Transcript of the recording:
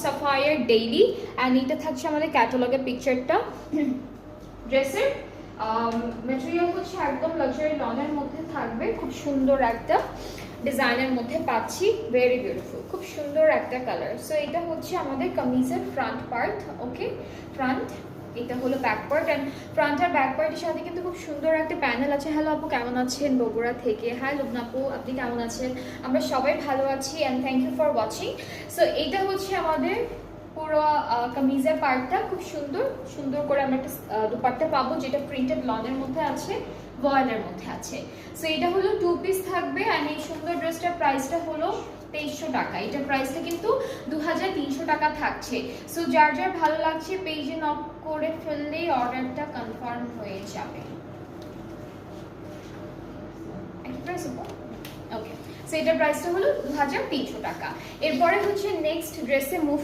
Sapphire daily and এটা থাকছে আমাদের ক্যাটালগের পিকচারটা। ড্রেসের ম্যাটেরিয়াল হচ্ছে একদম লাক্সারি লনের মধ্যে থাকবে, খুব সুন্দর একটা ডিজাইনের মধ্যে পাচ্ছি, ভেরি বিউটিফুল, খুব সুন্দর একটা কালার। সো এটা হচ্ছে আমাদের কামিজের ফ্রন্ট পার্ট, ওকে ফ্রন্ট, এটা হলো ব্যাক পার্ট অ্যান্ড ফ্রন্ট আর ব্যাক পার্টের সাথে কিন্তু খুব সুন্দর একটা প্যানেল আছে। হ্যালো আপু কেমন আছেন বগুড়া থেকে? হ্যাঁ লুবনা আপু আপনি কেমন আছেন? আমরা সবাই ভালো আছি and thank you for watching. So এইটা হচ্ছে আমাদের পুরো কামিজের পার্টটা, খুব সুন্দর সুন্দর করে আমরা একটা দুপাট্টা পাবো যেটা প্রিন্টেড লনের মধ্যে আছে, ভয়েলের মধ্যে আছে। সো এটা হলো 2 পিস থাকবে অ্যান্ড এই সুন্দর ড্রেসটার প্রাইসটা হলো 2300 টাকা। এটার প্রাইসটা কিন্তু 2300 টাকা থাকছে। সো যার যার ভালো লাগছে পেজে নক করে ফেললেই অর্ডারটা কনফার্ম হয়ে যাবে। ওকে, সো এটার প্রাইসটা হলো 2300 টাকা। এরপরে হচ্ছে নেক্সট ড্রেসে মুভ